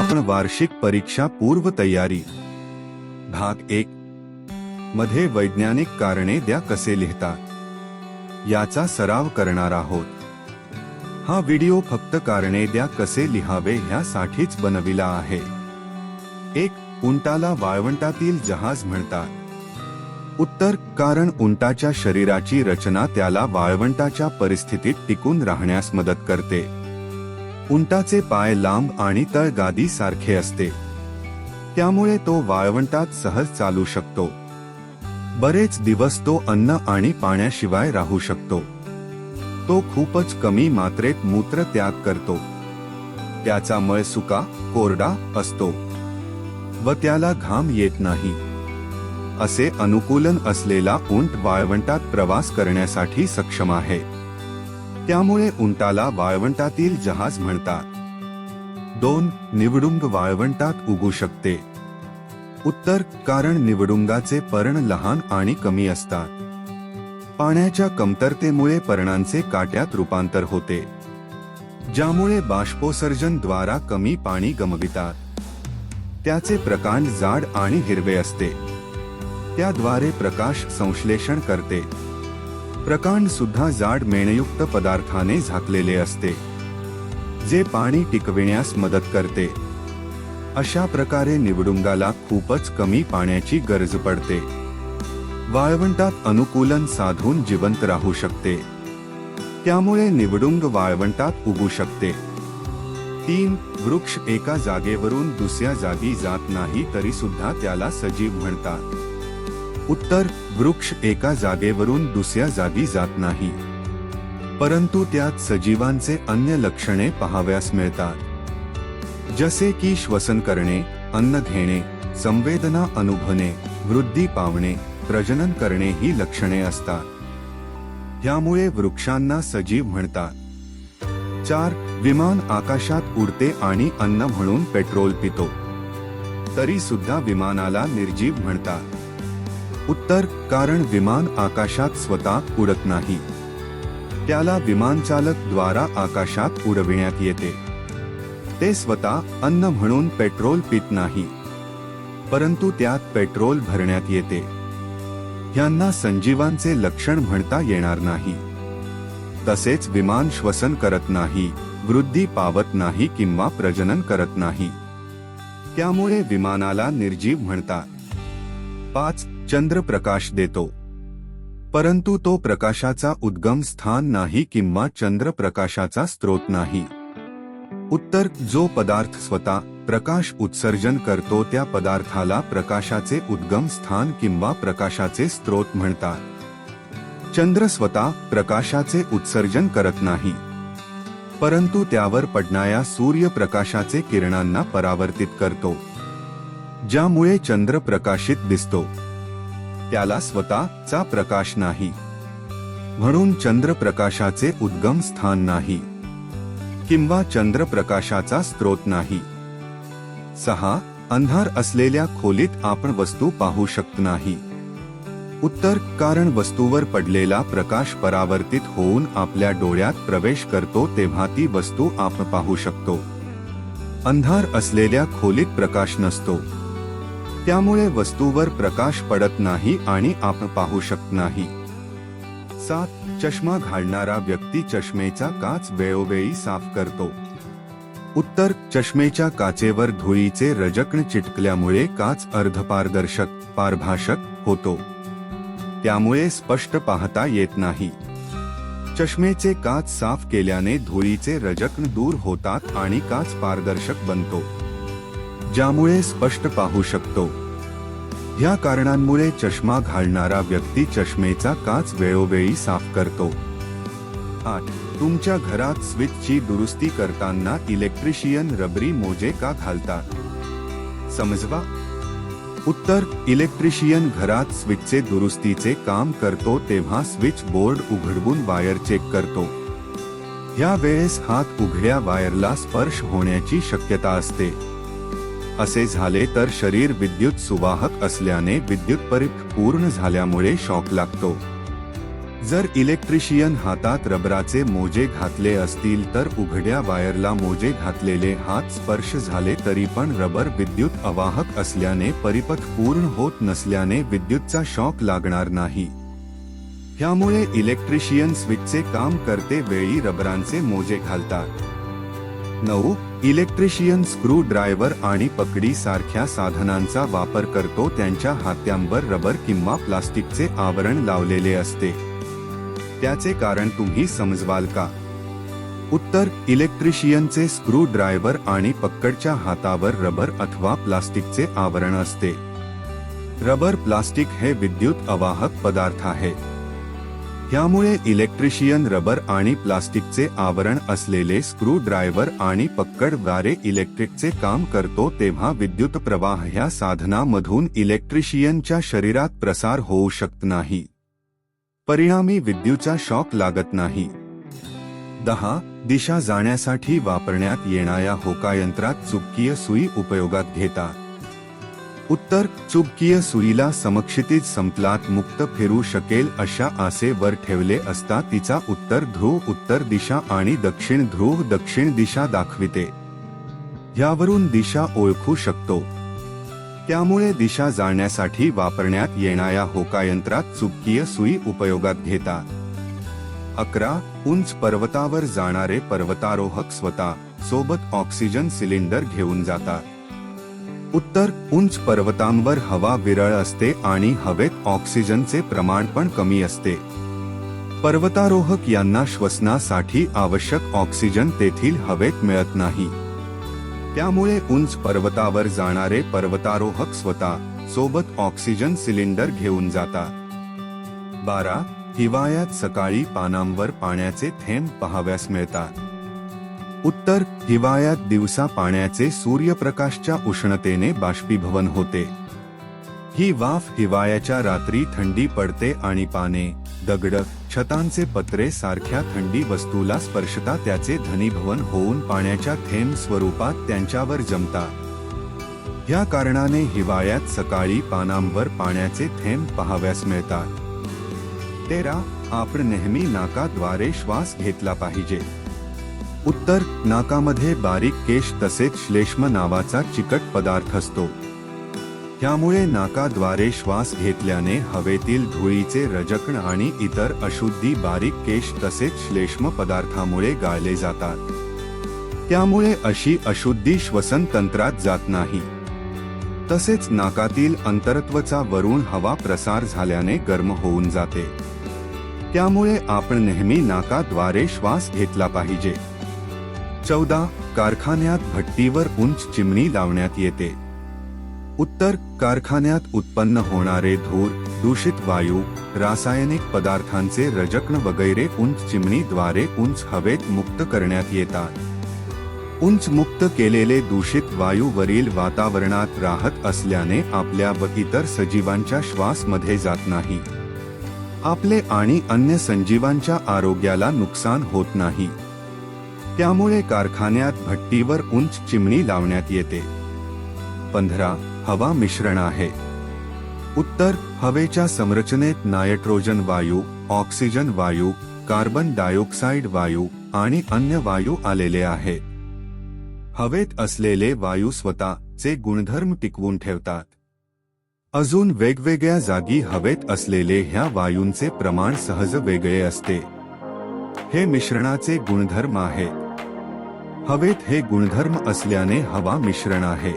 आपण वार्षिक परीक्षा पूर्व तयारी भाग 1 मध्ये वैज्ञानिक कारणे द्या कसे लिहितात याचा सराव करणार आहोत। हा व्हिडिओ फक्त कारणे द्या कसे लिहावे ह्यासाठीच बनविला आहे। 1. उंटाला वाळवंटातील जहाज म्हणतात। उत्तर, कारण उंटाच्या शरीराची रचना त्याला वाळवंटाच्या परिस्थितीत टिकून राहण्यास मदत करते। उंटाचे पाय लांब आणि तळ गादी सारखे असते, त्यामुळे तो वाळवंटात सहज चालू शकतो। बरेच दिवस तो अन्न आणि पाण्याशिवाय राहू शकतो। तो खूपच कमी मात्रेत मूत्र त्याग करतो। त्याचा मळ सुका, कोरडा असतो व त्याला घाम येत नाही। असे अनुकूलन असलेला उंट वाळवंटात प्रवास करण्यासाठी सक्षम आहे, त्यामुळे उंटाला वाळवंटातील जहाज म्हणतात। 2. निवडुंग वाळवंटात उगू शकते। उत्तर, कारण निवडुंगाचे पर्ण लहान आणि कमी असतात। पाण्याच्या कमतरतेमुळे पर्णांचे काट्यात रूपांतर होते, ज्यामुळे बाष्पोत्सर्जन द्वारा कमी पाणी गमावितात। त्याचे प्रकांड जाड आणि हिरवे असते, त्याद्वारे प्रकाश संश्लेषण करते। प्रकांड सुद्धा जाड मेणयुक्त पदार्थाने झाकलेले असते, जे पाणी टिकविण्यास मदत करते। अशा प्रकारे निवडुंगाला खूपच कमी पाण्याची गरज पडते। वाळवंटात अनुकूलन साधून जिवंत राहू शकते, त्यामुळे निवडुंग वाळवंटात उगू शकते। 3. वृक्ष एका जागेवरून दुसऱ्या जागी जात नाही तरी सुद्धा त्याला सजीव म्हणतात। उत्तर, वृक्ष एका जागेवरून दुसऱ्या जागी जात नाही, परंतु त्यात सजीवांचे अन्य लक्षणे पाहावयास मिळतात, जसे की श्वसन करणे, अन्न घेणे, संवेदना अनुभवणे, वृद्धी पावणे, प्रजनन करणे ही लक्षणे असतात। यामुळे वृक्षांना सजीव म्हणतात। 4. विमान आकाशात उडते आणि अन्न म्हणून पेट्रोल पितो, तरी सुद्धा विमानाला निर्जीव म्हणतात। उत्तर, कारण विमान आकाशात स्वतः उडत नाही, त्याला विमानचालक द्वारा आकाशात उडविण्यात येते। ते स्वतः अन्न म्हणून पेट्रोल पित नाही, परंतु त्यात पेट्रोल भरण्यात येते। यांना संजीवांचे लक्षण म्हणता येणार नाही। तसेच विमान श्वसन करत नाही, वृद्धी पावत नाही किंवा प्रजनन करत नाही, त्यामुळे विमानाला निर्जीव म्हणतात। 5. चंद्र प्रकाश देतो, परंतु तो प्रकाशाचा उद्गम स्थान नाही किंवा चंद्र प्रकाशाचा स्रोत नाही। उत्तर, जो पदार्थ स्वतः प्रकाश उत्सर्जन करतो त्या पदार्थाला प्रकाशाचे उद्गम स्थान किंवा प्रकाशाचे स्रोत म्हणतात। चंद्र स्वतः प्रकाशाचे उत्सर्जन करत नाही, परंतु त्यावर पडणाऱ्या सूर्यप्रकाशाचे किरणांना परावर्तित करतो, ज्यामुळे चंद्र प्रकाशित दिसतो। त्याला स्वतःचा प्रकाश नाही, म्हणून चंद्रप्रकाशाचे उद्गम स्थान नाही किंवा चंद्रप्रकाशाचा स्रोत नाही। 6. अंधार असलेल्या खोलीत आपण वस्तू पाहू शकत नाही। उत्तर, कारण वस्तूवर पडलेला प्रकाश परावर्तित होऊन आपल्या डोळ्यात प्रवेश करतो तेव्हा ती वस्तू आपण पाहू शकतो। अंधार असलेल्या खोलीत प्रकाश नसतो, त्यामुळे वस्तूवर प्रकाश पडत नाही आणि आपण पाहू शकत नाही। 7. चष्मा घालणारा व्यक्ती चष्मेचा काच वेळोवेळी साफ करतो। उत्तर, चष्मेच्या काचेवर धुळीचे रजकण चिटकल्यामुळे काच अर्धपारदर्शक पारभाषक होतो, त्यामुळे स्पष्ट पाहता येत नाही। चष्मेचे काच साफ केल्याने धुळीचे रजकण दूर होतात आणि काच पारदर्शक बनतो, ज्यामुळे स्पष्ट पाहू शकतो। या कारणांमुळे चष्मा घालणारा व्यक्ती चष्मेचा काच वेळोवेळी साफ करतो। 8. तुमच्या घरात स्विचची दुरुस्ती करताना इलेक्ट्रिशियन रबरी मोजे का घालतात? समजवा। उत्तर, इलेक्ट्रिशियन घरात स्विचचे दुरुस्तीचे काम करतो तेव्हा स्विच बोर्ड उघडवून वायर चेक करतो। या वेळेस हात उघड्या वायरला स्पर्श होण्याची शक्यता असते। असे झाले तर शरीर विद्युत सुवाहक असल्याने विद्युत परिघ पूर्ण झाल्यामुळे शॉक लागतो। जर इलेक्ट्रिशियन हातात रबराचे मोजे घातले असतील तर उघड्या वायरला मोजे घातलेले हात स्पर्श झाले तरी पण रबर विद्युत अवाहक असल्याने परिपथ पूर्ण होत नसल्याने विद्युतचा शॉक लागणार नाही. ह्यामुळे इलेक्ट्रिशियन स्विचचे काम करते वेळी रबरांचे मोजे घालतात. 9. इलेक्ट्रिशियन स्क्रू ड्रायव्हर आणि पकडी सारख्या साधनांचा वापर करतो त्यांच्या हात्यांवर रबर किंवा प्लास्टिकचे आवरण लावलेले असते. त्याचे कारण तुम्ही समजवाल का? उत्तर: इलेक्ट्रिशियनचे स्क्रू ड्रायव्हर आणि पक्कडच्या हातावर रबर अथवा प्लास्टिकचे आवरण असते. रबर प्लास्टिक हे विद्युत अवाहक पदार्थ आहे. ह्यामुळे इलेक्ट्रिशियन रबर आणि प्लास्टिकचे आवरण असलेले स्क्रू ड्रायव्हर आणि पक्कडद्वारे इलेक्ट्रिकचे काम करतो तेव्हा विद्युत प्रवाह ह्या साधनामधून इलेक्ट्रिशियनच्या शरीरात प्रसार होऊ शकत नाही. परिणामी विद्युतचा शॉक लागत नाही. 10. दिशा जाण्यासाठी वापरण्यात येणाऱ्या होकायंत्रात चुंबकीय सुई उपयोगात घेतात. उत्तर: चुंबकीय सुईला समक्षितिज समतलात मुक्त फिरू शकेल अशा आसेवर ठेवले असता तिचा उत्तर ध्रुव उत्तर दिशा आणि दक्षिण ध्रुव दक्षिण दिशा दाखविते. ह्यावरून दिशा ओळखू शकतो. त्यामुळे दिशा जाणण्यासाठी वापरण्यात येणाऱ्या होकायंत्रात चुंबकीय सुई उपयोगात घेतात. 11. उंच पर्वतावर जाणारे पर्वतारोहक स्वतः सोबत ऑक्सिजन सिलेंडर घेऊन जातात. उत्तर: उंच पर्वतांवर हवा विरळ असते आणि हवेत ऑक्सिजनचे प्रमाण पण कमी असते. पर्वतारोहक यांना श्वसनासाठी आवश्यक ऑक्सिजन तेथील हवेत मिळत नाही. त्यामुळे उंच पर्वतावर जाणारे पर्वतारोहक स्वतः सोबत ऑक्सिजन सिलेंडर घेऊन जातात. 12. हिवाळ्यात सकाळी पानांवर पाण्याचे थेंब पाहाव्यास मिळतात. उत्तर: हिवाळ्यात दिवसा पाण्याचे सूर्यप्रकाशच्या उष्णतेने बाष्पीभवन होते. ही वाफ हिवाळ्याच्या रात्री थंडी पडते आणि पाने, दगड, छतांचे पत्रे सारख्या थंडी वस्तूला स्पर्शता त्याचे घनीभवन होऊन पाण्याच्या थेंब स्वरूपात त्यांच्यावर जमतात. या कारणाने हिवाळ्यात सकाळी पानांवर पाण्याचे थेंब पाहाव्यास मिळतात. 13. आपण नेहमी नाकाद्वारे श्वास घेतला पाहिजे. उत्तर: नाकामध्ये बारीक केश तसेच श्लेष्म नावाचा चिकट पदार्थ असतो. त्यामुळे नाकाद्वारे श्वास घेतल्याने हवेतील धुळीचे रजकण आणि इतर अशुद्धी बारीक केश तसेच श्लेष्म पदार्थामुळे गाळले जातात. त्यामुळे अशी अशुद्धी श्वसन तंत्रात जात नाही. तसेच नाकातील अंतरत्वचा वरून हवा प्रसार झाल्याने गरम होऊन जाते. त्यामुळे आपण नेहमी नाकाद्वारे श्वास घेतला पाहिजे. 14. कारखान्यात भट्टीवर उंच चिमणी लावण्यात येते. उत्तर: कारखान्यात उत्पन्न होणारे धूर, दूषित वायू, रासायनिक पदार्थांचे रजकण वगैरे उंच चिमणीद्वारे उंच हवेत मुक्त करण्यात येतात. उंच मुक्त केलेले दूषित वायू वरील वातावरणात राहत असल्याने आपल्या व इतर सजीवांच्या श्वासमध्ये जात नाही. आपले आणि अन्य सजीवांच्या आरोग्याला नुकसान होत नाही. त्यामुळे कारखान्यात भट्टीवर उंच चिमणी लावण्यात येते. 15. हवा मिश्रण आहे. उत्तर: हवेच्या संरचनेत नायट्रोजन वायू, ऑक्सिजन वायू, कार्बन डायऑक्साइड वायू आणि अन्य वायू आलेले आहेत. हवेत असलेले वायू स्वतःचे गुणधर्म टिकवून ठेवतात. अजून वेगवेगळ्या जागी हवेत असलेले ह्या वायूंचे प्रमाण सहज वेगळे असते. हे मिश्रणाचे गुणधर्म आहेत. हवेत हे गुणधर्म असल्याने हवा मिश्रण आहे.